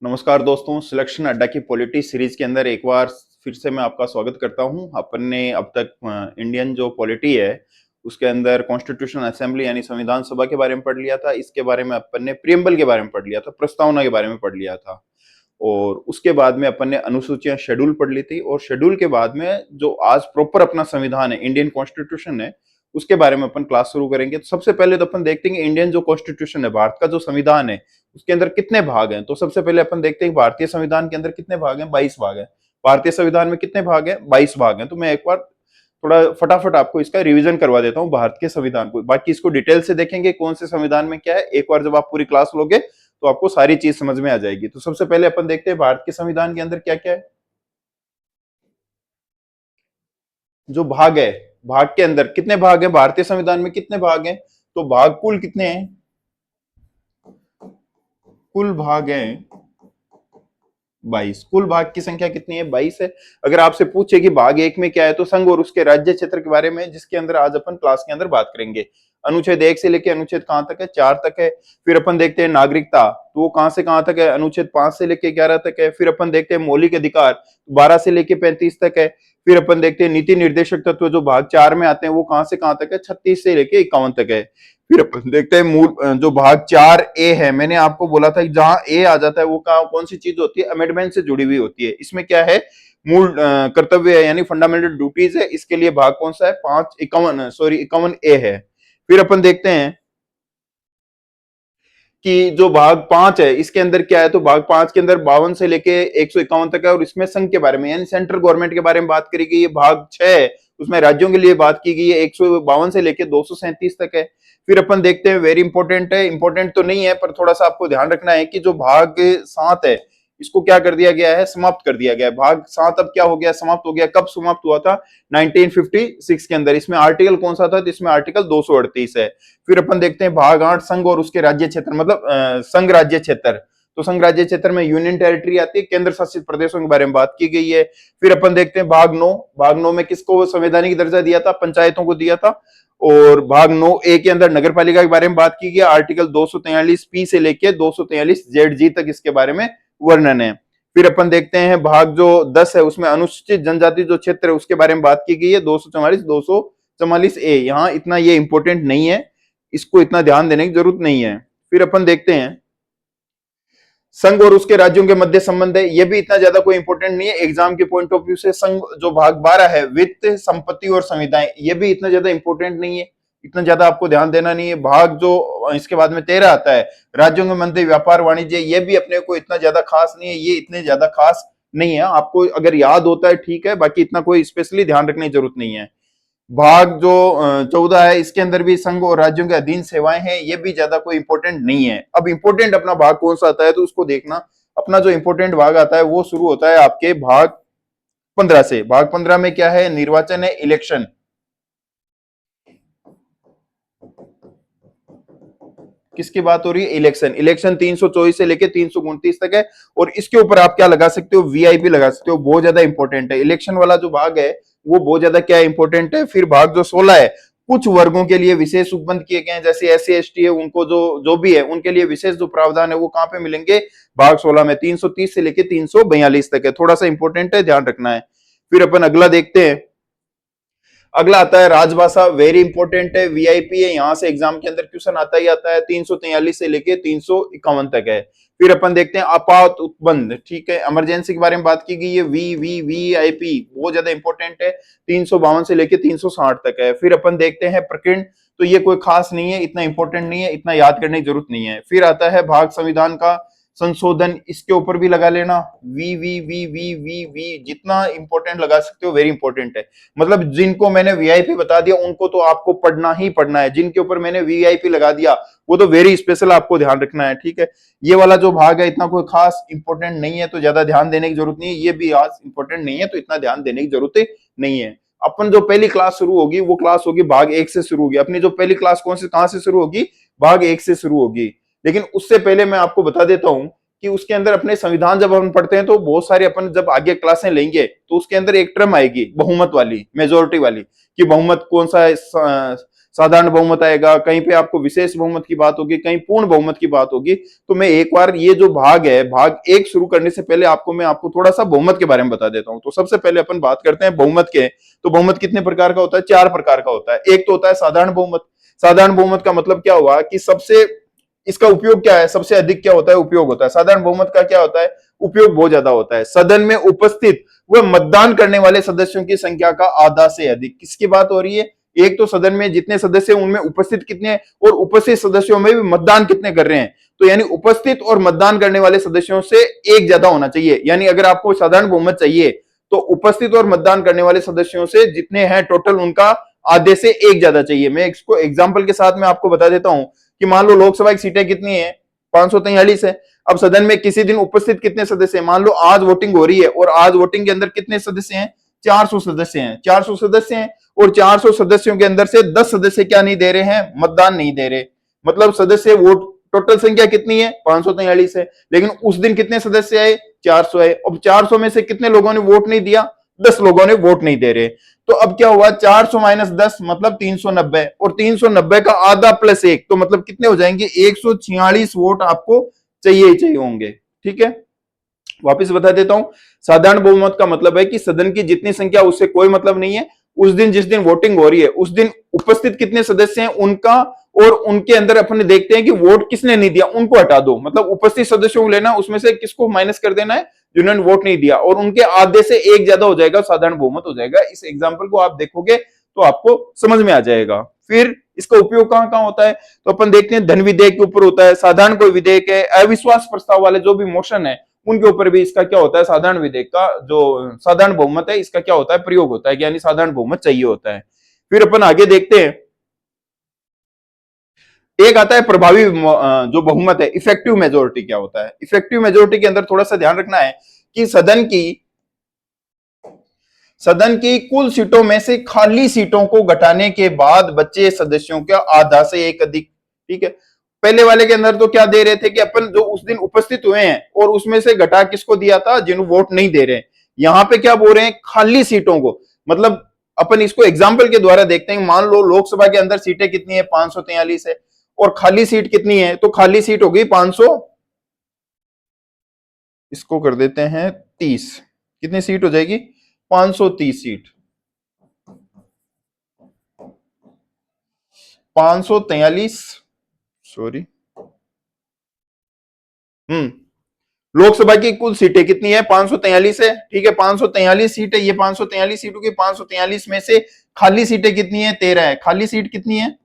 नमस्कार दोस्तों, सिलेक्शन अड्डा की पॉलिटी सीरीज के अंदर एक बार फिर से मैं आपका स्वागत करता हूं। अपन ने अब तक इंडियन जो पॉलिटी है उसके अंदर कॉन्स्टिट्यूशनल असेंबली यानी संविधान सभा के बारे में पढ़ लिया था। इसके बारे में अपन ने प्रियम्बल के बारे में पढ़ लिया था, प्रस्तावना के बारे में पढ़ लिया था। और उसके बाद में अपन ने अनुसूचियां शेड्यूल पढ़ ली थी। और शेड्यूल के बाद में जो आज प्रॉपर अपना संविधान है, इंडियन कॉन्स्टिट्यूशन है, उसके बारे में अपन क्लास शुरू करेंगे। तो सबसे पहले तो अपन देखते हैं इंडियन जो कॉन्स्टिट्यूशन है, भारत का जो संविधान है, उसके अंदर कितने भाग हैं। तो सबसे पहले अपन देखते हैं भारतीय संविधान के अंदर कितने भाग हैं। 22 भाग हैं। भारतीय संविधान में कितने भाग हैं? 22 भाग हैं। तो मैं एक बार थोड़ा फटाफट आपको इसका रिवीजन करवा देता हूँ भारत के संविधान को। बाकी इसको डिटेल से देखेंगे कौन से संविधान में क्या है। एक बार जब आप पूरी क्लास लोगे तो आपको सारी चीज समझ में आ जाएगी। तो सबसे पहले अपन देखते हैं भारत के संविधान के अंदर क्या क्या है। जो भाग है, भाग के अंदर कितने भाग हैं, भारतीय संविधान में कितने भाग हैं? तो भाग कुल कितने हैं? कुल भाग हैं 22। कुल भाग की संख्या कितनी है? 22 है। अगर आपसे पूछे कि भाग एक में क्या है, तो संघ और उसके राज्य क्षेत्र के बारे में, जिसके अंदर आज अपन क्लास के अंदर बात करेंगे। अनुच्छेद 1 से लेके अनुच्छेद कहां तक है? 4 तक है। फिर अपन देखते हैं नागरिकता, तो वो कहां से कहां तक है? अनुच्छेद 5 से लेके 11 तक है। फिर अपन देखते हैं मौलिक अधिकार, 12 से लेके 35 तक है। फिर अपन देखते हैं नीति निर्देशक तत्व, जो भाग 4 में आते हैं, वो कहां से कहां तक है? 36 से लेके 51 तक है। फिर अपन देखते हैं मूल जो भाग 4A है, मैंने आपको बोला था कि जहां ए आ जाता है वो कौन सी चीज होती है? अमेंडमेंट से जुड़ी हुई होती है। इसमें क्या है? मूल कर्तव्य है यानी फंडामेंटल ड्यूटीज है। इसके लिए भाग कौन सा है? 51A है। फिर अपन देखते हैं कि जो भाग 5 है, इसके अंदर क्या है? तो भाग 5 के अंदर 52 से लेके 151 तक है। और इसमें संघ के बारे में यानी सेंट्रल गवर्नमेंट के बारे में बात करी गई है। भाग 6 है, उसमें राज्यों के लिए बात की गई है। 152 से लेके 237 तक है। फिर अपन देखते हैं, वेरी इंपॉर्टेंट है, इंपॉर्टेंट तो नहीं है पर थोड़ा सा आपको ध्यान रखना है कि जो भाग 7 है, इसको क्या कर दिया गया है? समाप्त कर दिया गया है। भाग 7 अब क्या हो गया? समाप्त हो गया। कब समाप्त हुआ था? 1956 के अंदर। इसमें आर्टिकल कौन सा था? तो इसमें आर्टिकल 238 है। फिर अपन देखते हैं भाग 8, संघ और उसके राज्य क्षेत्र, मतलब संघ राज्य क्षेत्र। तो संघ राज्य क्षेत्र में यूनियन टेरिटरी आती है, केंद्र शासित प्रदेशों के बारे में बात की गई है। फिर अपन देखते हैं भाग 9। भाग 9 में किसको संवैधानिक दर्जा दिया था? पंचायतों को दिया था। और भाग 9A के अंदर नगर पालिका के बारे में बात की गई। आर्टिकल 243P से लेके 243ZG तक इसके बारे में वर्णन है। फिर अपन देखते हैं भाग जो 10 है, उसमें अनुसूचित जनजाति जो क्षेत्र है उसके बारे में बात की गई है। 244A। यहाँ इतना ये इंपॉर्टेंट नहीं है, इसको इतना ध्यान देने की जरूरत नहीं है। फिर अपन देखते हैं संघ और उसके राज्यों के मध्य संबंध है। ये भी इतना ज्यादा कोई इंपॉर्टेंट नहीं है एग्जाम के पॉइंट ऑफ व्यू से। संघ जो भाग 12 है, वित्त, संपत्ति और संविधाएं, ये भी इतना ज्यादा इंपॉर्टेंट नहीं है, इतना ज्यादा आपको ध्यान देना नहीं है। भाग जो इसके बाद में 13 आता है, राज्यों के मध्य व्यापार वाणिज्य, ये भी अपने को इतना ज्यादा खास नहीं है, ये इतने ज्यादा खास नहीं है। आपको अगर याद होता है ठीक है, बाकी इतना कोई स्पेशली ध्यान रखने की जरूरत नहीं है। भाग जो 14 है, इसके अंदर भी संघ और राज्यों के अधीन सेवाएं हैं, ये भी ज्यादा कोई इंपॉर्टेंट नहीं है। अब इंपॉर्टेंट अपना भाग कौन सा आता है, तो उसको देखना। अपना जो इंपॉर्टेंट भाग आता है वो शुरू होता है आपके भाग 15 से। भाग 15 में क्या है? निर्वाचन है, इलेक्शन। किसकी बात हो रही है? इलेक्शन। इलेक्शन 324 से लेके 329 तक है। और इसके ऊपर आप क्या लगा सकते हो? वीआईपी लगा सकते हो, बहुत ज्यादा इंपॉर्टेंट है। इलेक्शन वाला जो भाग है वो बहुत ज्यादा क्या इंपॉर्टेंट है। फिर भाग जो 16 है, कुछ वर्गों के लिए विशेष उपबंध किए गए हैं, जैसे SC ST है, उनको जो जो भी है उनके लिए विशेष जो प्रावधान है वो कहां पे मिलेंगे? भाग 16 में। 330 से लेके 342 तक है। थोड़ा सा इंपॉर्टेंट है, ध्यान रखना है। फिर अपन अगला देखते हैं। अगला आता है राजभाषा, वेरी इंपॉर्टेंट है, वीआईपी है, यहां से एग्जाम के अंदर क्वेश्चन आता ही आता है। 343 से लेके 351 तक है। फिर अपन देखते हैं आपात उपबंध, ठीक है, इमरजेंसी के बारे में बात की गई है। वीआईपी बहुत ज्यादा इंपॉर्टेंट है, 352 से लेके 360 तक है। फिर अपन देखते हैं प्रकीर्ण, तो ये कोई खास नहीं है, इतना इंपॉर्टेंट नहीं है, इतना याद करने की जरूरत नहीं है। फिर आता है भाग संविधान का संशोधन, इसके ऊपर भी लगा लेना। वी जितना इंपॉर्टेंट लगा सकते हो, वेरी इंपॉर्टेंट है। मतलब जिनको मैंने वीआईपी बता दिया उनको तो आपको पढ़ना ही पढ़ना है, जिनके ऊपर मैंने वीआईपी लगा दिया वो तो वेरी स्पेशल आपको ध्यान रखना है, ठीक है। ये वाला जो भाग है इतना कोई खास इंपॉर्टेंट नहीं है, तो ज्यादा ध्यान देने की जरूरत नहीं है। ये भी आज इंपॉर्टेंट नहीं है, तो इतना ध्यान देने की जरूरत नहीं है। अपन जो पहली क्लास शुरू होगी वो क्लास होगी भाग 1 से शुरू होगी। अपनी जो पहली क्लास कौन से कहां से शुरू होगी? भाग 1 से शुरू होगी। लेकिन उससे पहले मैं आपको बता देता हूं कि उसके अंदर अपने संविधान जब हम पढ़ते हैं तो बहुत सारे अपन जब आगे क्लासें लेंगे तो उसके अंदर एक टर्म आएगी बहुमत वाली, मेजोरिटी वाली, कि बहुमत कौन सा साधारण बहुमत आएगा, कहीं पे आपको विशेष बहुमत की बात होगी, कहीं पूर्ण बहुमत की बात होगी। तो मैं एक बार ये जो भाग है, भाग एक शुरू करने से पहले मैं आपको थोड़ा सा बहुमत के बारे में बता देता हूं। तो सबसे पहले अपन बात करते हैं बहुमत के। तो बहुमत कितने प्रकार का होता है? 4 प्रकार का होता है। एक तो होता है साधारण बहुमत। साधारण बहुमत का मतलब क्या हुआ कि सबसे इसका उपयोग क्या है, सबसे अधिक क्या होता है? उपयोग होता है। साधारण बहुमत का क्या होता है? उपयोग बहुत ज्यादा होता है। सदन में उपस्थित व मतदान करने वाले सदस्यों की संख्या का आधा से अधिक। किसकी बात हो रही है? एक तो सदन में जितने सदस्य उनमें उपस्थित कितने हैं, और उपस्थित सदस्यों में भी मतदान कितने कर रहे हैं। तो यानी उपस्थित और मतदान करने वाले सदस्यों से एक ज्यादा होना चाहिए। यानी अगर आपको साधारण बहुमत चाहिए तो उपस्थित और मतदान करने वाले सदस्यों से जितने हैं टोटल, उनका आधे से एक ज्यादा चाहिए। मैं इसको एग्जाम्पल के साथ में आपको बता देता हूं कि मान लो लोकसभा की सीटें कितनी है? 543 है। अब सदन में किसी दिन उपस्थित कितने सदस्य हैं? मान लो आज वोटिंग हो रही है और आज वोटिंग के अंदर कितने सदस्य हैं? 400 सदस्य हैं। 400 सदस्य हैं और 400 सदस्यों के अंदर से 10 सदस्य क्या नहीं दे रहे हैं? मतदान नहीं दे रहे। मतलब सदस्य वोट टोटल संख्या कितनी है? 543 है। लेकिन उस दिन कितने सदस्य आए? 400 है। अब 400 में से कितने लोगों ने वोट नहीं दिया? 10 लोगों ने वोट नहीं दे रहे। तो अब क्या हुआ? 400 माइनस 10 मतलब 390, और 390 का आधा प्लस 1 तो मतलब कितने हो जाएंगे? 146 वोट आपको चाहिए ही चाहिए होंगे। ठीक है, वापिस बता देता हूं। साधारण बहुमत का मतलब है कि सदन की जितनी संख्या, उससे कोई मतलब नहीं है। उस दिन जिस दिन वोटिंग हो रही है उस दिन उपस्थित कितने सदस्य हैं उनका, और उनके अंदर अपन देखते हैं कि वोट किसने नहीं दिया उनको हटा दो। मतलब उपस्थित सदस्यों को लेना, उसमें से किसको माइनस कर देना है? जिन्होंने वोट नहीं दिया, और उनके आधे से एक ज्यादा हो जाएगा, साधारण बहुमत हो जाएगा। इस एग्जाम्पल को आप देखोगे तो आपको समझ में आ जाएगा। फिर इसका उपयोग कहां कहां होता है? तो अपन देखते हैं धन विधेयक के ऊपर होता है, साधारण कोई विधेयक है, अविश्वास प्रस्ताव वाले जो भी मोशन है उनके ऊपर भी इसका क्या होता है? साधारण विधेयक का जो साधारण बहुमत है इसका क्या होता है? प्रयोग होता है, यानी साधारण बहुमत चाहिए होता है। फिर अपन आगे देखते हैं, एक आता है प्रभावी जो बहुमत है, इफेक्टिव मेजोरिटी क्या होता है? इफेक्टिव मेजोरिटी के अंदर थोड़ा सा ध्यान रखना है कि सदन की कुल सीटों में से खाली सीटों को घटाने के बाद बचे सदस्यों का आधा से एक अधिक। ठीक है, पहले वाले के अंदर तो क्या दे रहे थे कि अपन जो उस दिन उपस्थित हुए हैं और उसमें से घटा किसको दिया था? जिन्होंने वोट नहीं दे रहे। यहां पे क्या बोल रहे हैं? खाली सीटों को। मतलब अपन इसको एग्जाम्पल के द्वारा देखते हैं। मान लो लोकसभा के अंदर सीटें कितनी है? 543 है, और खाली सीट कितनी है? तो खाली सीट होगी 500, इसको कर देते हैं 30। कितनी सीट हो जाएगी? 530 सीट। 543, सॉरी, लोकसभा की कुल सीटें कितनी है? 543 है। ठीक है, 543 सीटें, ये 543 सीटों की 543 में से खाली सीटें कितनी है? 13 है। खाली सीट कितनी है?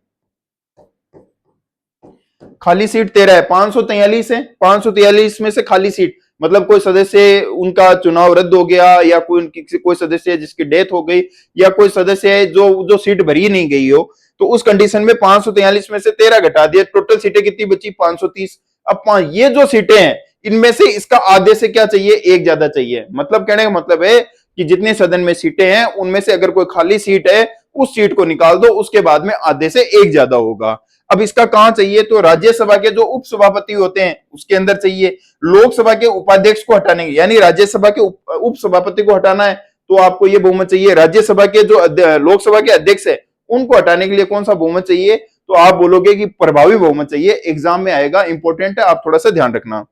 खाली सीट 13 है। 543 है, 543 में से खाली सीट मतलब कोई सदस्य उनका चुनाव रद्द हो गया, या कोई सदस्य जिसकी डेथ हो गई, या कोई सदस्य है जो सीट भरी नहीं गई हो, तो उस कंडीशन में 543 में से 13 घटा दिया, टोटल सीटें कितनी बची? 530। अब ये जो सीटें हैं इनमें से इसका आधे से क्या चाहिए? एक ज्यादा चाहिए। मतलब कहने का मतलब है कि जितने सदन में सीटें हैं उनमें से अगर कोई खाली सीट है उस सीट को निकाल दो, उसके बाद में आधे से एक ज्यादा होगा। अब इसका कहां चाहिए? तो राज्यसभा के जो उपसभापति होते हैं उसके अंदर चाहिए। लोकसभा के उपाध्यक्ष को हटाने के, यानी राज्यसभा के उपसभापति को हटाना है तो आपको ये बहुमत चाहिए। राज्यसभा के जो लोकसभा के अध्यक्ष है उनको हटाने के लिए कौन सा बहुमत चाहिए? तो आप बोलोगे कि प्रभावी बहुमत चाहिए। एग्जाम में आएगा, इंपॉर्टेंट है, आप थोड़ा सा ध्यान रखना।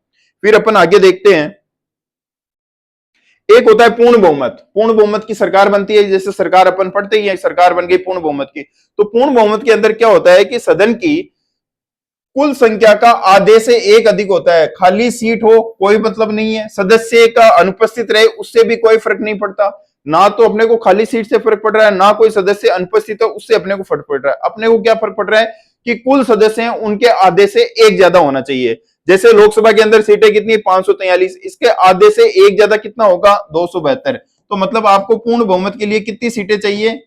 फिर अपन आगे देखते हैं, एक होता है पूर्ण बहुमत। पूर्ण बहुमत की सरकार बनती है, जैसे सरकार अपन पढ़ते ही है, सरकार बन गई पूर्ण बहुमत की। तो पूर्ण बहुमत के अंदर क्या होता है कि सदन की कुल संख्या का आधे से एक अधिक होता है। खाली सीट हो कोई मतलब नहीं है, सदस्य का अनुपस्थित रहे उससे भी कोई फर्क नहीं पड़ता। ना तो अपने को खाली सीट से फर्क पड़ रहा है, ना कोई सदस्य अनुपस्थित है उससे अपने को फर्क पड़ रहा है। अपने को क्या फर्क पड़ रहा है कि कुल सदस्य हैं उनके आधे से एक ज्यादा होना चाहिए। जैसे लोकसभा के अंदर सीटें कितनी? 543, इसके आधे से एक ज्यादा कितना होगा? 272। तो मतलब आपको पूर्ण बहुमत के लिए कितनी सीटें चाहिए?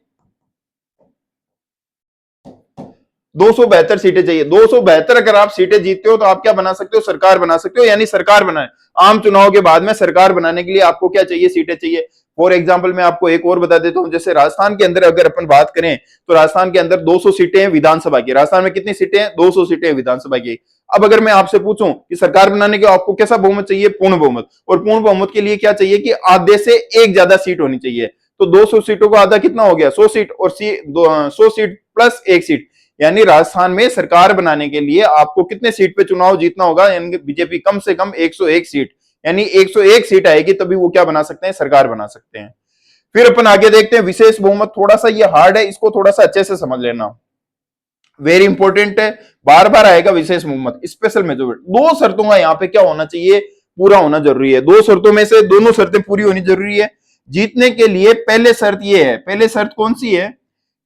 272 सीटें चाहिए। 272 अगर आप सीटें जीतते हो तो आप क्या बना सकते हो? सरकार बना सकते हो। यानी सरकार बनाए, आम चुनाव के बाद में सरकार बनाने के लिए आपको क्या चाहिए? सीटें चाहिए। फॉर एग्जाम्पल मैं आपको एक और बता देता हूं, जैसे राजस्थान के अंदर अगर अपन बात करें तो राजस्थान के अंदर 200 सीटें हैं विधानसभा की। राजस्थान में कितनी सीटें हैं? 200 सीटें हैं विधानसभा की। अब अगर मैं आपसे पूछूं कि सरकार बनाने के आपको कैसा बहुमत चाहिए? पूर्ण बहुमत। और पूर्ण बहुमत के लिए क्या चाहिए कि आधे से एक ज्यादा सीट होनी चाहिए। तो 200 सीटों का आधा कितना हो गया? 100 सीट, और 100 सीट प्लस एक सीट, यानी राजस्थान में सरकार बनाने के लिए आपको कितने सीट पे चुनाव जीतना होगा, यानी बीजेपी कम से कम 101 सीट, यानी 101 सीट आएगी तभी वो क्या बना सकते हैं, सरकार बना सकते हैं। फिर अपन आगे देखते हैं विशेष बहुमत, थोड़ा सा ये हार्ड है, इसको थोड़ा सा अच्छे से समझ लेना, वेरी इंपॉर्टेंट है, बार बार आएगा विशेष बहुमत। स्पेशल मेजोरिटी, दो शर्तों का यहाँ पे क्या होना चाहिए, पूरा होना जरूरी है। दो शर्तों में से दोनों शर्तें पूरी होनी जरूरी है जीतने के लिए। पहले शर्त ये है, पहले शर्त कौन सी है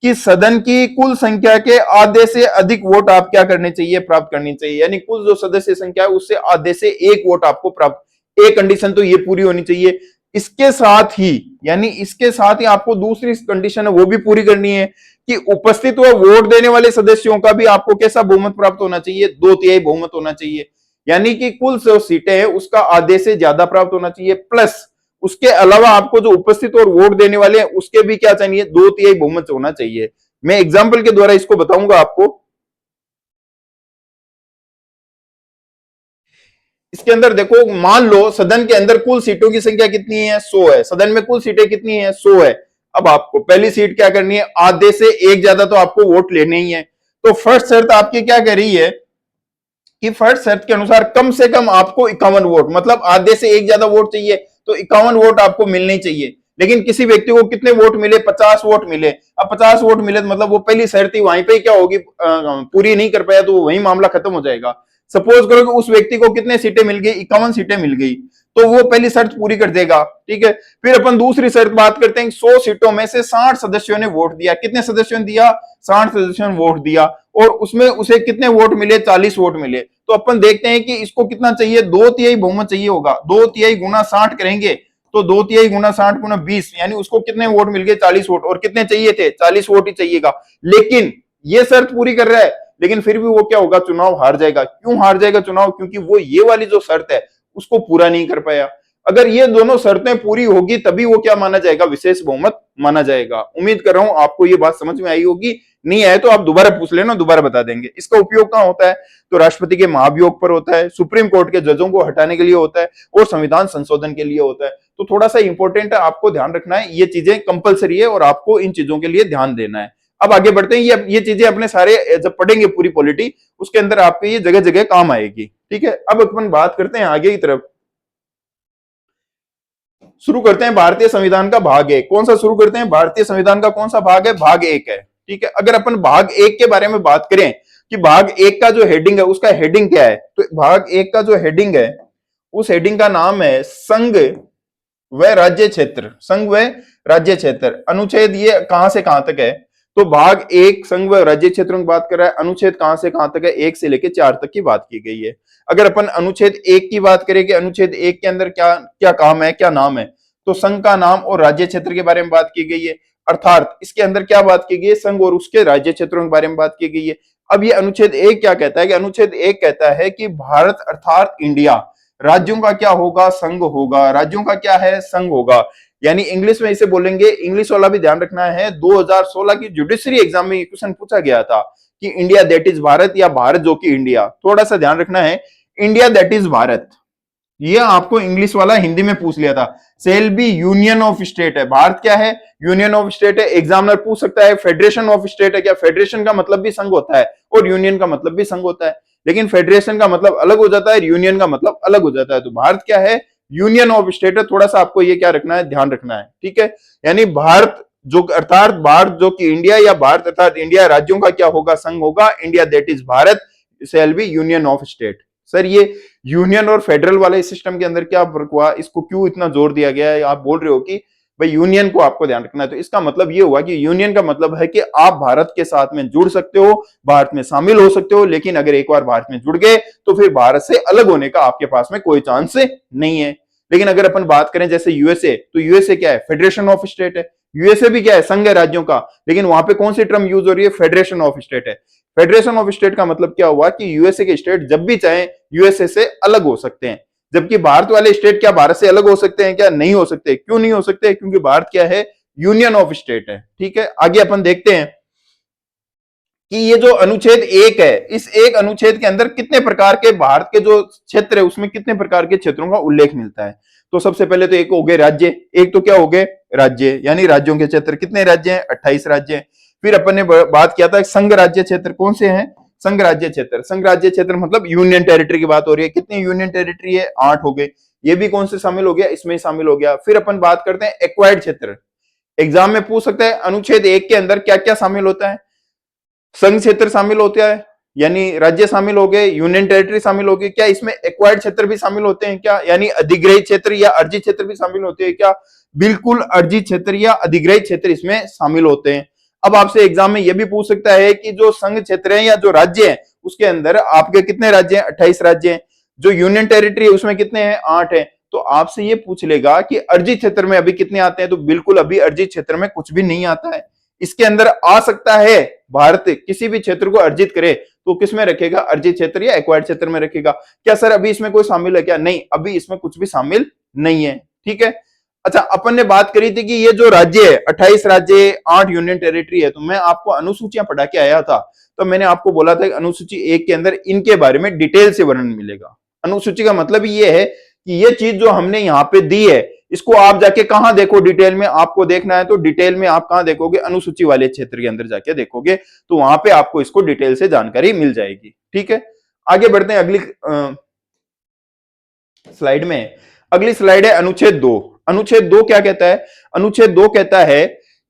कि सदन की कुल संख्या के आधे से अधिक वोट आप क्या करने चाहिए, प्राप्त करनी चाहिए, यानी कुल जो सदस्य संख्या है उससे आधे से एक वोट आपको प्राप्त। एक कंडीशन तो ये पूरी होनी चाहिए। इसके साथ ही, यानी इसके साथ ही आपको दूसरी कंडीशन है वो भी पूरी करनी है कि उपस्थित व वोट देने वाले सदस्यों का भी आपको कैसा बहुमत प्राप्त होना चाहिए, 2/3 बहुमत होना चाहिए, यानी कि कुल जो सीटें हैं उसका आधे से ज्यादा प्राप्त होना चाहिए, प्लस उसके अलावा आपको जो उपस्थित और वोट देने वाले हैं उसके भी क्या चाहिए, 2/3 बहुमत होना चाहिए। मैं एग्जाम्पल के द्वारा इसको बताऊंगा आपको। इसके अंदर देखो, मान लो सदन के अंदर कुल सीटों की संख्या कितनी है, 100 है, सदन में कुल सीटें कितनी है, 100 है। अब आपको पहली सीट क्या करनी है, आधे से एक ज्यादा तो आपको वोट लेने ही है। तो फर्स्ट शर्त आपकी क्या कह रही है कि फर्स्ट शर्त के अनुसार कम से कम आपको 51 वोट, मतलब आधे से एक ज्यादा वोट चाहिए, तो 51 वोट आपको मिलने चाहिए। लेकिन किसी व्यक्ति को कितने वोट मिले, 50 वोट मिले। अब 50 वोट मिले तो मतलब वो पहली शर्त ही वहीं पे क्या होगी, पूरी नहीं कर पाया, तो वही मामला खत्म हो जाएगा। सपोज करो कि उस व्यक्ति को कितने सीटें मिल गई, 51 सीटें मिल गई, तो वो पहली शर्त पूरी कर देगा, ठीक है। फिर अपन दूसरी शर्त बात करते हैं, 100 सीटों में से 60 सदस्यों ने वोट दिया। कितने सदस्यों ने दिया, 60 सदस्यों ने वोट दिया, और उसमें उसे कितने वोट मिले, 40 वोट मिले। तो अपन देखते हैं कि इसको कितना चाहिए, 2/3 बहुमत चाहिए होगा। 2/3 गुना 60 करेंगे तो 2/3 गुना 60 गुना 20, यानी उसको कितने वोट मिल गए, 40 वोट। और कितने चाहिए थे, 40 वोट ही चाहिएगा। लेकिन ये शर्त पूरी कर रहा है, लेकिन फिर भी वो क्या होगा, चुनाव हार जाएगा। क्यों हार जाएगा चुनाव, क्योंकि वो ये वाली जो शर्त है उसको पूरा नहीं कर पाया। अगर ये दोनों शर्तें पूरी होगी तभी वो क्या माना जाएगा, विशेष बहुमत माना जाएगा। उम्मीद कर रहा हूं आपको ये बात समझ में आई होगी। नहीं आए तो आप दोबारा पूछ लेना, दोबारा बता देंगे। इसका उपयोग कहां होता है, तो राष्ट्रपति के महाभियोग पर होता है, सुप्रीम कोर्ट के जजों को हटाने के लिए होता है, और संविधान संशोधन के लिए होता है। तो थोड़ा सा इंपॉर्टेंट है, आपको ध्यान रखना है, ये चीजें कंपलसरी है और आपको इन चीजों के लिए ध्यान देना है। अब आगे बढ़ते हैं, ये चीजें अपने सारे जब पढ़ेंगे पूरी पॉलिटी, उसके अंदर आपके ये जगह जगह काम आएगी, ठीक है। अब अपन बात करते हैं आगे की तरफ, शुरू करते हैं भारतीय संविधान का भाग एक। कौन सा शुरू करते हैं, भारतीय संविधान का कौन सा भाग है, भाग एक है, ठीक है। अगर अपन भाग एक के बारे में बात करें कि भाग एक का जो हेडिंग है उसका हेडिंग क्या है, तो भाग एक का जो हेडिंग है उस हेडिंग का नाम है संघ व राज्य क्षेत्र। संघ व राज्य क्षेत्र, अनुच्छेद ये कहां से कहां तक है, तो भाग एक संघ व राज्य क्षेत्रों की बात कर रहा है। अनुच्छेद कहां से कहां तक है, 1 से लेकर 4 तक की बात की गई है। अगर अपन अनुच्छेद 1 की बात करें कि अनुच्छेद 1 के अंदर क्या क्या काम है, क्या नाम है, तो संघ का नाम और राज्य क्षेत्र के बारे में बात की गई है। अर्थात इसके अंदर क्या बात की गई है, संघ और उसके राज्य क्षेत्रों के बारे में बात की गई है। अब ये अनुच्छेद 1 क्या कहता है कि अनुच्छेद 1 कहता है कि भारत अर्थात इंडिया राज्यों का क्या होगा, संघ होगा। राज्यों का क्या है, संघ होगा। यानी इंग्लिश में इसे बोलेंगे, इंग्लिश वाला भी ध्यान रखना है, 2016 की जुडिशरी एग्जाम में ये क्वेश्चन पूछा गया था कि इंडिया दैट इज भारत या भारत जो कि इंडिया। थोड़ा सा ध्यान रखना है, इंडिया दैट इज भारत, ये आपको इंग्लिश वाला हिंदी में पूछ लिया था। Shall be union of state है, भारत क्या है, यूनियन ऑफ स्टेट है। एग्जामिनर पूछ सकता है फेडरेशन ऑफ स्टेट है क्या, फेडरेशन का मतलब भी संघ होता है और यूनियन का मतलब भी संघ होता है, लेकिन फेडरेशन का मतलब अलग हो जाता है, यूनियन का मतलब अलग हो जाता है। तो भारत क्या है, यूनियन ऑफ स्टेट है। थोड़ा सा आपको ये क्या रखना है, ध्यान रखना है, ठीक है। यानी भारत जो अर्थात भारत जो कि इंडिया या भारत अर्थात इंडिया राज्यों का क्या होगा, संघ होगा। India that is Bharat shall be union of state. Sir ये यूनियन और फेडरल वाले सिस्टम के अंदर क्या फर्क हुआ, इसको क्यों इतना जोर दिया गया है, आप बोल रहे हो कि भाई यूनियन को आपको ध्यान रखना है। तो इसका मतलब ये हुआ कि यूनियन का मतलब है कि आप भारत के साथ में जुड़ सकते हो, भारत में शामिल हो सकते हो, लेकिन अगर एक बार भारत में जुड़ गए तो फिर भारत से अलग होने का आपके पास में कोई चांस नहीं है। लेकिन अगर अपन बात करें जैसे यूएसए, तो यूएसए क्या है, फेडरेशन ऑफ स्टेट है। यूएसए भी क्या है, संघ है राज्यों का, लेकिन वहां पे कौन सी टर्म यूज हो रही है, फेडरेशन ऑफ स्टेट है। फेडरेशन ऑफ स्टेट का मतलब क्या हुआ कि यूएसए के स्टेट जब भी चाहे यूएसए से अलग हो सकते हैं, जबकि भारत वाले स्टेट क्या भारत से अलग हो सकते हैं क्या, नहीं हो सकते। क्यों नहीं हो सकते, क्योंकि भारत क्या है, यूनियन ऑफ स्टेट है, ठीक है। आगे अपन देखते हैं कि ये जो अनुच्छेद 1 है, इस एक अनुच्छेद के अंदर कितने प्रकार के भारत के जो क्षेत्र है उसमें कितने प्रकार के क्षेत्रों का उल्लेख मिलता है। तो सबसे पहले तो एक हो गए राज्य, एक तो क्या हो गए राज्य, यानी राज्यों के क्षेत्र। कितने राज्य हैं, 28 राज्य हैं। फिर अपन ने बात किया था संघ राज्य क्षेत्र कौन से हैं, संघ राज्य क्षेत्र। संघ राज्य क्षेत्र मतलब यूनियन टेरिटरी की बात हो रही है। कितनी यूनियन टेरिटरी है, 8 हो गए। ये भी कौन से शामिल हो गया, इसमें शामिल हो गया। फिर अपन बात करते हैं एक्वायर्ड क्षेत्र। एग्जाम में पूछ सकता है अनुच्छेद 1 के अंदर क्या क्या शामिल होता है। संघ क्षेत्र शामिल होता है, यानी राज्य शामिल हो गए, यूनियन टेरिटरी शामिल हो गई। क्या इसमें एक्वायर्ड क्षेत्र भी शामिल होते हैं क्या, यानी अधिग्रहित क्षेत्र या अर्जित क्षेत्र भी शामिल होते हैं क्या? बिल्कुल, अर्जित क्षेत्र या अधिग्रहित क्षेत्र इसमें शामिल होते हैं। अब आपसे एग्जाम में यह भी पूछ सकता है कि जो संघ क्षेत्र है या जो राज्य है उसके अंदर आपके कितने राज्य हैं, 28 राज्य हैं। जो यूनियन टेरिटरी है उसमें कितने हैं, 8 है। तो आपसे ये पूछ लेगा कि अर्जित क्षेत्र में अभी कितने आते हैं, तो बिल्कुल अभी अर्जित क्षेत्र में कुछ भी नहीं आता है। इसके अंदर आ सकता है, भारत किसी भी क्षेत्र को अर्जित करे तो किस में रखेगा, अर्जित क्षेत्र या एक्वायर्ड क्षेत्र में रखेगा। क्या सर अभी इसमें कोई शामिल है क्या? नहीं, अभी इसमें कुछ भी शामिल नहीं है। ठीक है। अच्छा, अपन ने बात करी थी कि ये जो राज्य है 28 राज्य 8 यूनियन टेरिटरी है, तो मैं आपको अनुसूचियां पढ़ा के आया था। तो मैंने आपको बोला था अनुसूची 1 के अंदर इनके बारे में डिटेल से वर्णन मिलेगा। अनुसूची का मतलब ये है कि ये चीज जो हमने यहाँ पे दी है इसको आप जाके कहां देखो, डिटेल में आपको देखना है तो डिटेल में आप कहां देखोगे, अनुसूची वाले क्षेत्र के अंदर जाके देखोगे, तो वहां पे आपको इसको डिटेल से जानकारी मिल जाएगी। ठीक है, आगे बढ़ते हैं अगली स्लाइड में। अगली स्लाइड है अनुच्छेद 2। अनुच्छेद 2 क्या कहता है? अनुच्छेद 2 कहता है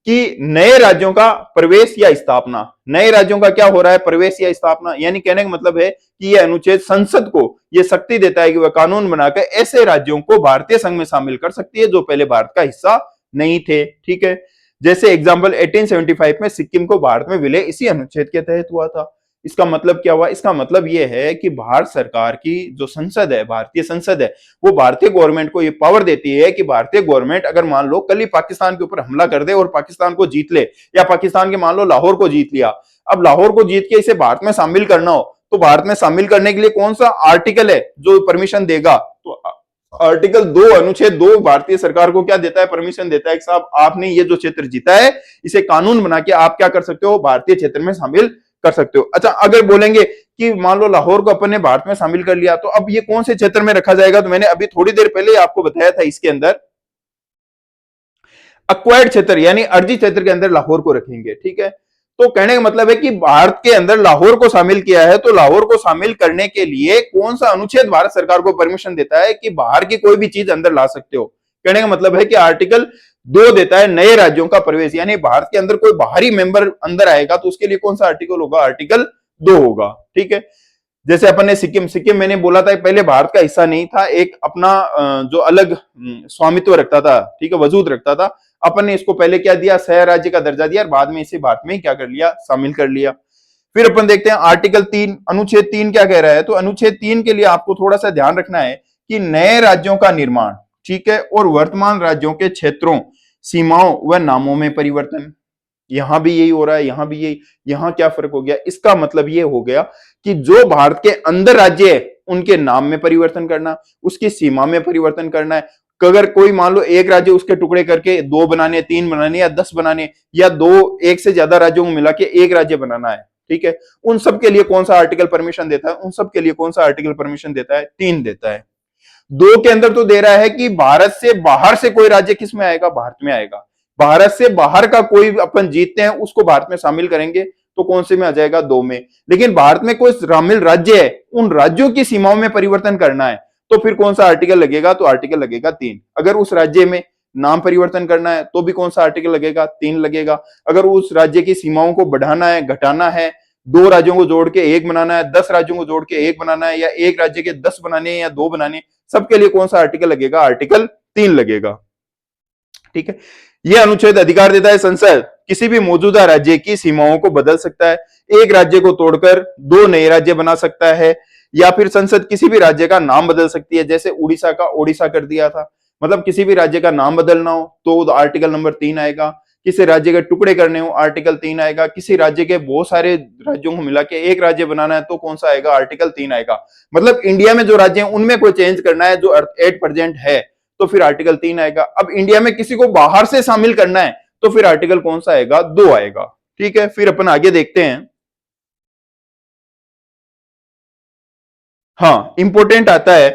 कि नए राज्यों का प्रवेश या स्थापना। नए राज्यों का क्या हो रहा है, प्रवेश या स्थापना। यानी कहने का मतलब है कि यह अनुच्छेद संसद को यह शक्ति देता है कि वह कानून बनाकर ऐसे राज्यों को भारतीय संघ में शामिल कर सकती है जो पहले भारत का हिस्सा नहीं थे। ठीक है, जैसे एग्जाम्पल 1875 में सिक्किम को भारत में विलय इसी अनुच्छेद के तहत हुआ था। इसका मतलब क्या हुआ? इसका मतलब यह है कि भारत सरकार की जो संसद है, भारतीय संसद है, वो भारतीय गवर्नमेंट को ये पावर देती है कि भारतीय गवर्नमेंट अगर मान लो कल ही पाकिस्तान के ऊपर हमला कर दे और पाकिस्तान को जीत ले, या पाकिस्तान के मान लो लाहौर को जीत लिया, अब लाहौर को जीत के इसे भारत में शामिल करना हो, तो भारत में शामिल करने के लिए कौन सा आर्टिकल है जो परमिशन देगा? तो आर्टिकल 2 अनुच्छेद 2 भारतीय सरकार को क्या देता है, परमिशन देता है कि साहब आपने ये जो क्षेत्र जीता है इसे कानून बना के आप क्या कर सकते हो, भारतीय क्षेत्र में शामिल कर सकते हो। अच्छा, अगर बोलेंगे कि मान लो लाहौर को अपन ने भारत में शामिल कर लिया, तो अब ये कौन से क्षेत्र में रखा जाएगा? तो मैंने अभी थोड़ी देर पहले आपको बताया था, इसके अंदर अक्वायर्ड क्षेत्र यानी अर्जित क्षेत्र के अंदर लाहौर को रखेंगे। ठीक है, तो कहने का मतलब है कि भारत के अंदर लाहौर को शामिल किया है, तो लाहौर को शामिल करने के लिए कौन सा अनुच्छेद भारत सरकार को परमिशन देता है कि बाहर की कोई भी चीज अंदर ला सकते हो? कहने का मतलब है कि आर्टिकल 2 देता है नए राज्यों का प्रवेश, यानी भारत के अंदर कोई बाहरी मेंबर अंदर आएगा तो उसके लिए कौन सा आर्टिकल होगा? आर्टिकल 2 होगा। ठीक है, जैसे अपन ने सिक्किम मैंने बोला था पहले भारत का हिस्सा नहीं था, एक अपना जो अलग स्वामित्व रखता था, ठीक है, वजूद रखता था। अपन ने इसको पहले क्या दिया, सह राज्य का दर्जा दिया और बाद में इसे भारत में क्या कर लिया, शामिल कर लिया। फिर अपन देखते हैं आर्टिकल 3 अनुच्छेद 3 क्या कह रहा है। तो अनुच्छेद 3 के लिए आपको थोड़ा सा ध्यान रखना है कि नए राज्यों का निर्माण, ठीक है, और वर्तमान राज्यों के क्षेत्रों, सीमाओं व नामों में परिवर्तन। यहां भी यही हो रहा है, यहां भी यही। यहां क्या फर्क हो गया? इसका मतलब ये हो गया कि जो भारत के अंदर राज्य है उनके नाम में परिवर्तन करना, उसकी सीमा में परिवर्तन करना है। अगर कोई मान लो एक राज्य उसके टुकड़े करके 2 बनाने, 3 बनाने या 10 बनाने, या 2 एक से ज्यादा राज्यों को मिला के एक राज्य बनाना है, ठीक है, उन सब के लिए कौन सा आर्टिकल परमिशन देता है? उन सब के लिए कौन सा आर्टिकल परमिशन देता है? 3 देता है। 2 के अंदर तो दे रहा है कि भारत से बाहर से कोई राज्य किस में आएगा? भारत में आएगा। भारत से बाहर का कोई अपन जीतते हैं उसको भारत में शामिल करेंगे तो कौन से में आ जाएगा? 2 में। लेकिन भारत में कोई शामिल राज्य है, उन राज्यों की सीमाओं में परिवर्तन करना है तो फिर कौन सा आर्टिकल लगेगा? तो आर्टिकल लगेगा 3। अगर उस राज्य में नाम परिवर्तन करना है तो भी कौन सा आर्टिकल लगेगा? 3 लगेगा। अगर उस राज्य की सीमाओं को बढ़ाना है, घटाना है, 2 राज्यों को जोड़ के 1 बनाना है, 10 राज्यों को जोड़ के 1 बनाना है, या एक राज्य के 10 बनाने हैं या 2 बनाने, सबके लिए कौन सा आर्टिकल लगेगा? आर्टिकल 3 लगेगा। ठीक है, यह अनुच्छेद अधिकार देता है संसद किसी भी मौजूदा राज्य की सीमाओं को बदल सकता है, एक राज्य को तोड़कर 2 नए राज्य बना सकता है, या फिर संसद किसी भी राज्य का नाम बदल सकती है। जैसे उड़ीसा का ओडिशा कर दिया था, मतलब किसी भी राज्य का नाम बदलना हो तो आर्टिकल नंबर 3 आएगा। किसी राज्य के टुकड़े करने हो आर्टिकल 3 आएगा। किसी राज्य के बहुत सारे राज्यों को मिला के एक राज्य बनाना है तो कौन सा आएगा? आर्टिकल 3 आएगा। मतलब इंडिया में जो राज्य हैं उनमें कोई चेंज करना है जो एट प्रेजेंट है तो फिर आर्टिकल 3 आएगा। अब इंडिया में किसी को बाहर से शामिल करना है तो फिर आर्टिकल कौन सा आएगा? 2 आएगा। ठीक है, फिर अपन आगे देखते हैं। हाँ, इंपॉर्टेंट आता है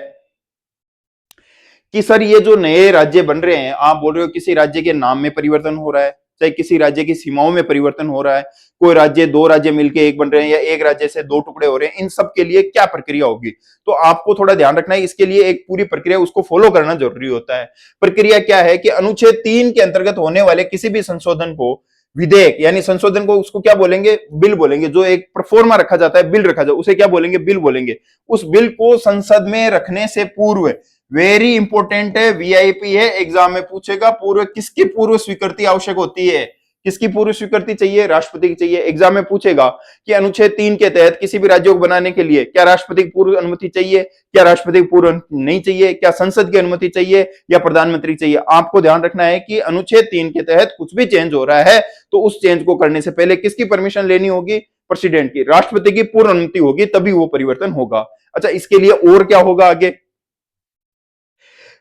कि सर ये जो नए राज्य बन रहे हैं, आप बोल रहे हो किसी राज्य के नाम में परिवर्तन हो रहा है, चाहे किसी राज्य की सीमाओं में परिवर्तन हो रहा है, कोई राज्य, दो राज्य मिलके एक बन रहे हैं या एक राज्य से दो टुकड़े हो रहे हैं, इन सब के लिए क्या प्रक्रिया होगी। तो आपको थोड़ा ध्यान रखना है, इसके लिए एक पूरी प्रक्रिया उसको फॉलो करना जरूरी होता है। प्रक्रिया क्या है कि अनुच्छेद 3 के अंतर्गत होने वाले किसी भी संशोधन को, विधेयक यानी संशोधन को, उसको क्या बोलेंगे, बिल बोलेंगे। जो एक प्रोफोर्मा रखा जाता है, बिल रखा जाए, उसे क्या बोलेंगे, बिल बोलेंगे। उस बिल को संसद में रखने से पूर्व, वेरी इंपॉर्टेंट है, वीआईपी है, एग्जाम में पूछेगा, पूर्व किसकी पूर्व स्वीकृति आवश्यक होती है, किसकी पूर्व स्वीकृति चाहिए, राष्ट्रपति की चाहिए। एग्जाम में पूछेगा कि अनुच्छेद 3 के तहत किसी भी राज्य को बनाने के लिए क्या राष्ट्रपति की पूर्व अनुमति चाहिए, क्या राष्ट्रपति की पूर्व अनुमति नहीं चाहिए, क्या संसद की अनुमति चाहिए या प्रधानमंत्री चाहिए। आपको ध्यान रखना है कि अनुच्छेद 3 के तहत कुछ भी चेंज हो रहा है तो उस चेंज को करने से पहले किसकी परमिशन लेनी होगी, प्रेसिडेंट की, राष्ट्रपति की पूर्ण अनुमति होगी, तभी वो परिवर्तन होगा। अच्छा, इसके लिए और क्या होगा आगे,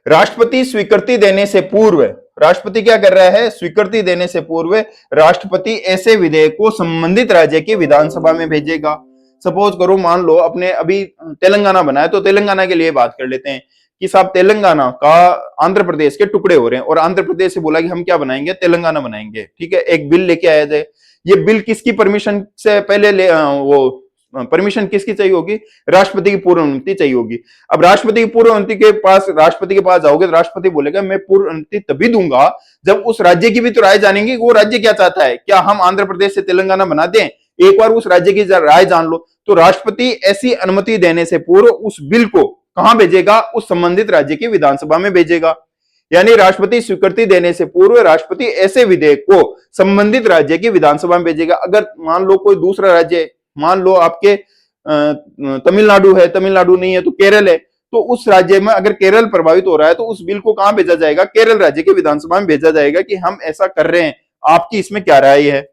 राष्ट्रपति स्वीकृति देने से पूर्व, राष्ट्रपति क्या कर रहा है, स्वीकृति देने से पूर्व राष्ट्रपति ऐसे विधेयक को संबंधित राज्य की विधानसभा में भेजेगा। सपोज करो, मान लो अपने अभी तेलंगाना बना है, तो तेलंगाना के लिए बात कर लेते हैं कि साहब तेलंगाना का आंध्र प्रदेश के टुकड़े हो रहे हैं और आंध्र प्रदेश से बोला कि हम क्या बनाएंगे, तेलंगाना बनाएंगे। ठीक है, एक बिल लेके आया जाए। ये बिल किसकी परमिशन से पहले वो परमिशन किसकी चाहिए होगी, राष्ट्रपति की पूर्व अनुमति चाहिए होगी। अब राष्ट्रपति की पूर्व अनुमति के पास, राष्ट्रपति के पास जाओगे तो राष्ट्रपति बोलेगा मैं पूर्व अनुमति तभी दूंगा जब उस राज्य की भी तो राय जानेंगे, वो राज्य क्या चाहता है, क्या हम आंध्र प्रदेश से तेलंगाना बना दें, एक बार उस राज्य की राय जान लो। तो राष्ट्रपति ऐसी अनुमति देने से पूर्व उस बिल को कहां भेजेगा, उस संबंधित राज्य की विधानसभा में भेजेगा। यानी राष्ट्रपति स्वीकृति देने से पूर्व राष्ट्रपति ऐसे विधेयक को संबंधित राज्य की विधानसभा में भेजेगा। अगर मान लो कोई दूसरा राज्य, मान लो आपके तमिलनाडु है, तमिलनाडु नहीं है तो केरल है, तो उस राज्य में अगर केरल प्रभावित हो रहा है तो उस बिल को कहां भेजा जाएगा, केरल राज्य की विधानसभा में भेजा जाएगा कि हम ऐसा कर रहे हैं, आपकी इसमें क्या राय है।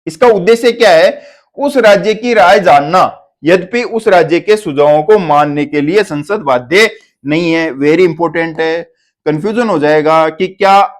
इसका उद्देश्य क्या है, उस राज्य की राय जानना, यद्यपि उस राज्य के सुझावों को मानने के लिए संसद बाध्य नहीं है। वेरी इंपॉर्टेंट है, कंफ्यूजन हो जाएगा कि क्या,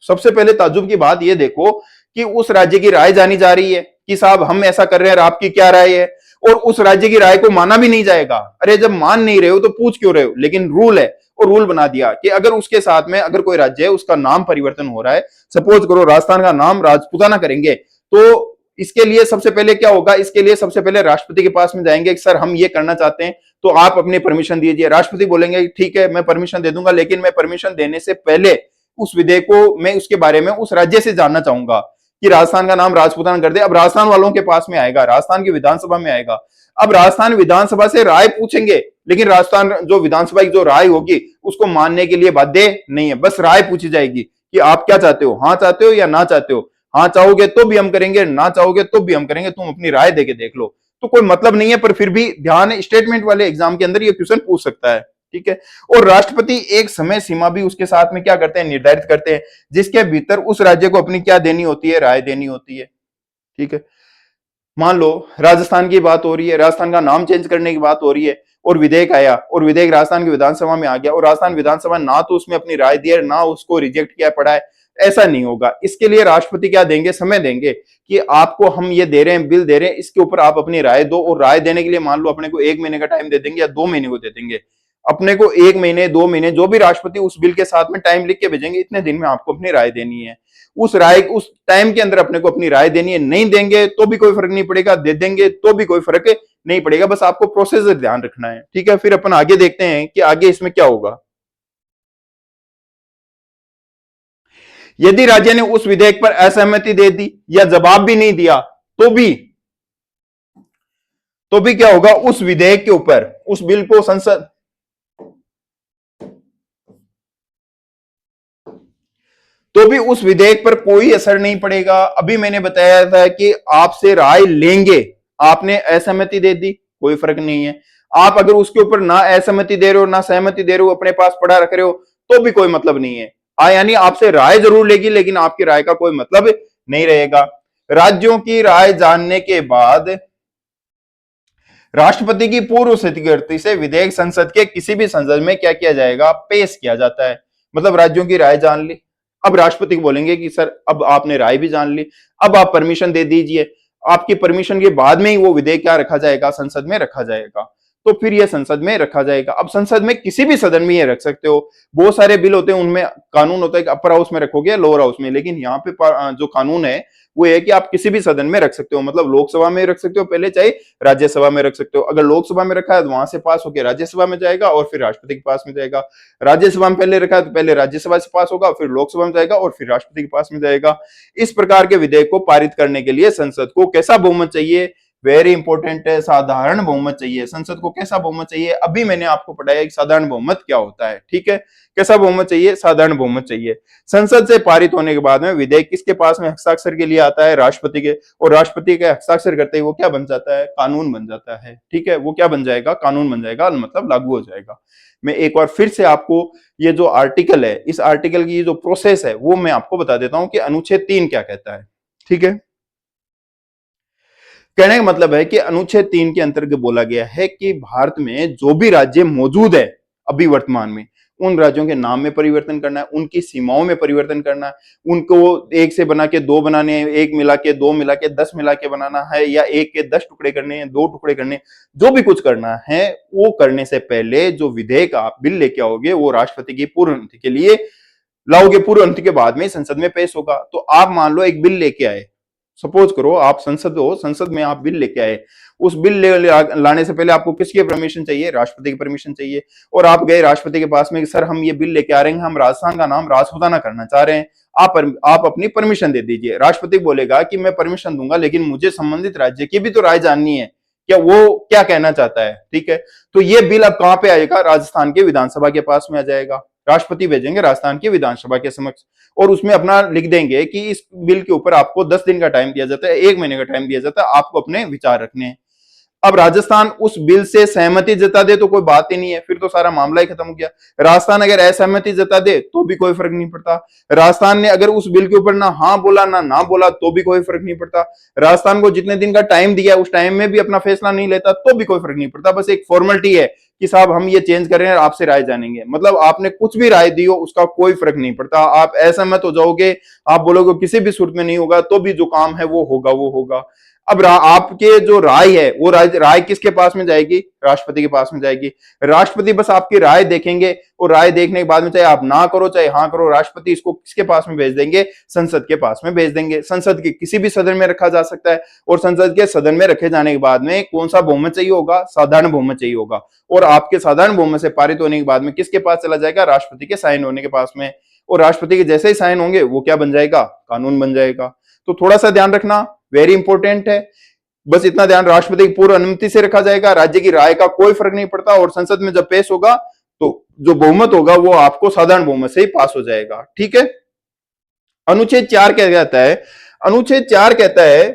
सबसे पहले ताज्जुब की बात यह देखो कि उस राज्य की राय जानी जा रही है कि साहब हम ऐसा कर रहे हैं, आपकी क्या राय है, और उस राज्य की राय को माना भी नहीं जाएगा। अरे जब मान नहीं रहे हो तो पूछ क्यों रहे हो, लेकिन रूल है और रूल बना दिया कि अगर उसके साथ में अगर कोई राज्य है उसका नाम परिवर्तन हो रहा है, सपोज करो राजस्थान का नाम राजपूताना करेंगे, तो इसके लिए सबसे पहले क्या होगा, इसके लिए सबसे पहले राष्ट्रपति के पास में जाएंगे कि सर हम ये करना चाहते हैं, तो आप अपनी परमिशन दीजिए। राष्ट्रपति बोलेंगे ठीक है मैं परमिशन दे दूंगा, लेकिन मैं परमिशन देने से पहले उस विधेयक को, मैं उसके बारे में उस राज्य से जानना चाहूंगा कि राजस्थान का नाम राजपूताना कर दे। अब राजस्थान वालों के पास में आएगा, राजस्थान की विधानसभा में आएगा। अब राजस्थान विधानसभा से राय पूछेंगे, लेकिन राजस्थान जो विधानसभा की जो राय होगी उसको मानने के लिए बाध्य नहीं है, बस राय पूछी जाएगी कि आप क्या चाहते हो, हाँ चाहते हो या ना चाहते हो, हाँ चाहोगे तो भी हम करेंगे, ना चाहोगे तो भी हम करेंगे, तुम अपनी राय देके देख लो। तो कोई मतलब नहीं है, पर फिर भी ध्यान, स्टेटमेंट वाले एग्जाम के अंदर ये क्वेश्चन पूछ सकता है। ठीक है, और राष्ट्रपति एक समय सीमा भी उसके साथ में क्या करते हैं, निर्धारित करते हैं, जिसके भीतर उस राज्य को अपनी क्या देनी होती है, राय देनी होती है। ठीक है, मान लो राजस्थान की बात हो रही है, राजस्थान का नाम चेंज करने की बात हो रही है और विधेयक आया और विधेयक राजस्थान की विधानसभा में आ गया और राजस्थान विधानसभा ना तो उसमें अपनी राय दी है, ना उसको रिजेक्ट किया पड़ा है, ऐसा नहीं होगा। इसके लिए राष्ट्रपति क्या देंगे, समय देंगे कि आपको हम ये दे रहे हैं, बिल दे रहे हैं, इसके ऊपर आप अपनी राय दो। और राय देने के लिए मान लो अपने को 1 महीने का टाइम दे देंगे या 2 महीने को दे देंगे, अपने को 1 महीने 2 महीने जो भी राष्ट्रपति उस बिल के साथ में टाइम लिख के भेजेंगे, इतने दिन में आपको अपनी राय देनी है। उस राय, उस टाइम के अंदर अपने को अपनी राय देनी है। नहीं देंगे तो भी कोई फर्क नहीं पड़ेगा, दे देंगे तो भी कोई फर्क नहीं पड़ेगा, बस आपको प्रोसीजर ध्यान रखना है। ठीक है, फिर अपन आगे देखते हैं कि आगे इसमें क्या होगा। यदि राज्य ने उस विधेयक पर असहमति दे दी या जवाब भी नहीं दिया तो भी क्या होगा, उस विधेयक के ऊपर, उस बिल को संसद, तो भी उस विधेयक पर कोई असर नहीं पड़ेगा। अभी मैंने बताया था कि आपसे राय लेंगे, आपने असहमति दे दी, कोई फर्क नहीं है। आप अगर उसके ऊपर ना असहमति दे रहे हो ना सहमति दे रहे हो, अपने पास पड़ा रख रहे हो, तो भी कोई मतलब नहीं है। यानी आपसे राय जरूर लेगी लेकिन आपकी राय का कोई मतलब नहीं रहेगा। राज्यों की राय जानने के बाद राष्ट्रपति की पूर्व स्वीकृति से विधेयक संसद के किसी भी संसद में क्या किया जाएगा, पेश किया जाता है। मतलब राज्यों की राय जान ली, अब राष्ट्रपति को बोलेंगे कि सर अब आपने राय भी जान ली, अब आप परमिशन दे दीजिए। आपकी परमिशन के बाद में ही वो विधेयक क्या रखा जाएगा, संसद में रखा जाएगा। तो फिर ये संसद में रखा जाएगा। अब संसद में किसी भी सदन में ये रख सकते हो। बहुत सारे बिल होते हैं, उनमें कानून होता है कि अपर हाउस में रखोगे या लोअर हाउस में, लेकिन यहाँ पे जो कानून है वो है कि आप किसी भी सदन में रख सकते हो। मतलब लोकसभा में रख सकते हो पहले, चाहे राज्यसभा में रख सकते हो। अगर लोकसभा में रखा है तो वहां से पास होकर राज्यसभा में जाएगा और फिर राष्ट्रपति के पास में जाएगा। राज्यसभा में पहले रखा है तो पहले राज्यसभा से पास होगा, फिर लोकसभा में जाएगा और फिर राष्ट्रपति के पास में जाएगा। इस प्रकार के विधेयक को पारित करने के लिए संसद को कैसा बहुमत चाहिए? वेरी इंपॉर्टेंट है, साधारण बहुमत चाहिए। संसद को कैसा बहुमत चाहिए? अभी मैंने आपको पढ़ाया कि साधारण बहुमत क्या होता है, ठीक है। कैसा बहुमत चाहिए? साधारण बहुमत चाहिए। संसद से पारित होने के बाद में विधेयक किसके पास में हस्ताक्षर के लिए आता है? राष्ट्रपति के। और राष्ट्रपति के हस्ताक्षर करते ही वो क्या बन जाता है? कानून बन जाता है, ठीक है। वो क्या बन जाएगा? कानून बन जाएगा, मतलब लागू हो जाएगा। मैं एक बार फिर से आपको ये जो आर्टिकल है, इस आर्टिकल की जो प्रोसेस है वो मैं आपको बता देता हूं कि अनुच्छेद 3 क्या कहता है, ठीक है। कहने का मतलब है कि अनुच्छेद 3 के अंतर्गत बोला गया है कि भारत में जो भी राज्य मौजूद है अभी वर्तमान में, उन राज्यों के नाम में परिवर्तन करना है, उनकी सीमाओं में परिवर्तन करना है, उनको एक से बना के दो बनाने हैं, एक मिला के दो मिला के 10 मिला के बनाना है, या एक के 10 टुकड़े करने हैं, 2 टुकड़े करने हैं, जो भी कुछ करना है वो करने से पहले जो विधेयक आप बिल लेके आओगे वो राष्ट्रपति की पूर्व अनुमति के लिए लाओगे। पूर्व अनुमति के बाद में संसद में पेश होगा। तो आप मान लो एक बिल लेके आए, सपोज करो आप संसद हो, संसद में आप बिल लेके आए। उस बिल लाने से पहले आपको किसकी परमिशन चाहिए? राष्ट्रपति की परमिशन चाहिए। और आप गए राष्ट्रपति के पास में कि सर हम ये बिल लेके आ रहे हैं, हम राजस्थान का नाम राजपूताना करना चाह रहे हैं, आप अपनी परमिशन दे दीजिए। राष्ट्रपति बोलेगा कि मैं परमिशन दूंगा, लेकिन मुझे संबंधित राज्य की भी तो राय जाननी है, क्या वो क्या कहना चाहता है, ठीक है। तो ये बिल अब कहां पे आएगा? राजस्थान के विधानसभा के पास में आ जाएगा। राष्ट्रपति भेजेंगे राजस्थान की विधानसभा के समक्ष और उसमें अपना लिख देंगे कि इस बिल के ऊपर आपको 10 दिन का टाइम दिया जाता है, 1 महीने का टाइम दिया जाता है, आपको अपने विचार रखने हैं। अब राजस्थान उस बिल से सहमति जता दे तो कोई बात ही नहीं है, फिर तो सारा मामला ही खत्म हो गया। राजस्थान अगर असहमति जता दे तो भी कोई फर्क नहीं पड़ता। राजस्थान ने अगर उस बिल के ऊपर ना हाँ बोला ना बोला तो भी कोई फर्क नहीं पड़ता। राजस्थान को जितने दिन का टाइम दिया उस टाइम में भी अपना फैसला नहीं लेता तो भी कोई फर्क नहीं पड़ता। बस एक फॉर्मेलिटी है कि साहब हम ये चेंज कर रहे हैं, आपसे राय जानेंगे। मतलब आपने कुछ भी राय दी हो उसका कोई फर्क नहीं पड़ता। आप असहमत हो जाओगे, आप बोलोगे किसी भी सूरत में नहीं होगा, तो भी जो काम है वो होगा। अब आपके जो राय है वो राय किसके पास में जाएगी? राष्ट्रपति के पास में जाएगी। राष्ट्रपति बस आपकी राय देखेंगे और राय देखने के बाद में चाहे आप ना करो चाहे हाँ करो, राष्ट्रपति इसको किसके पास में भेज देंगे? संसद के पास में भेज देंगे। संसद के किसी भी सदन में रखा जा सकता है और संसद के सदन में रखे जाने के बाद में कौन सा बहुमत चाहिए होगा? साधारण बहुमत चाहिए होगा। और आपके साधारण बहुमत से पारित होने के बाद में किसके पास चला जाएगा? राष्ट्रपति के साइन होने के पास में। और राष्ट्रपति के जैसे ही साइन होंगे वो क्या बन जाएगा? कानून बन जाएगा। तो थोड़ा सा ध्यान रखना, वेरी इंपॉर्टेंट है। बस इतना ध्यान, राष्ट्रपति की पूर्व अनुमति से रखा जाएगा, राज्य की राय का कोई फर्क नहीं पड़ता, और संसद में जब पेश होगा तो जो बहुमत होगा वो आपको साधारण बहुमत से ही पास हो जाएगा, ठीक है। अनुच्छेद 4 क्या कहता है? अनुच्छेद 4 कहता है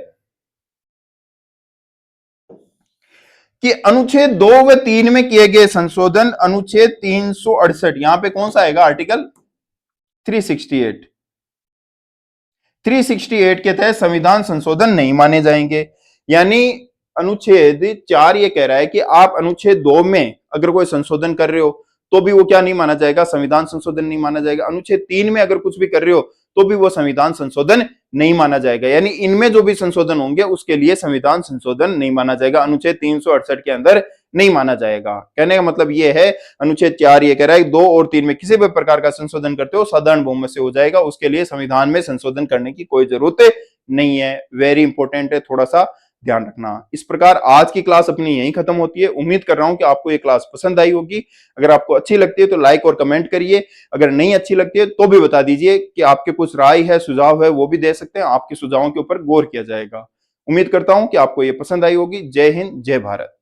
कि अनुच्छेद 2 व 3 में किए गए संशोधन, अनुच्छेद 368, यहां पे कौन सा आएगा? आर्टिकल 368। 368 के तहत संविधान संशोधन नहीं माने जाएंगे। यानी अनुच्छेद 4 ये कह रहा है कि आप अनुच्छेद 2 में अगर कोई संशोधन कर रहे हो तो भी वो क्या नहीं माना जाएगा? संविधान संशोधन नहीं माना जाएगा। अनुच्छेद 3 में अगर कुछ भी कर रहे हो तो भी वो संविधान संशोधन नहीं माना जाएगा। यानी इनमें जो भी संशोधन होंगे उसके लिए संविधान संशोधन नहीं माना जाएगा, अनुच्छेद 368 के अंदर नहीं माना जाएगा। कहने का मतलब ये है, अनुच्छेद 4 ये कह रहा है 2 और 3 में किसी भी प्रकार का संशोधन करते हो साधारण बहुमत से हो जाएगा, उसके लिए संविधान में संशोधन करने की कोई जरूरत नहीं है। वेरी इंपॉर्टेंट है, थोड़ा सा ध्यान रखना। इस प्रकार आज की क्लास अपनी यहीं खत्म होती है। उम्मीद कर रहा हूं कि आपको ये क्लास पसंद आई होगी। अगर आपको अच्छी लगती है तो लाइक और कमेंट करिए, अगर नहीं अच्छी लगती है तो भी बता दीजिए कि आपके कुछ राय है, सुझाव है, वो भी दे सकते हैं। आपके सुझावों के ऊपर गौर किया जाएगा। उम्मीद करता हूं कि आपको ये पसंद आई होगी। जय हिंद, जय भारत।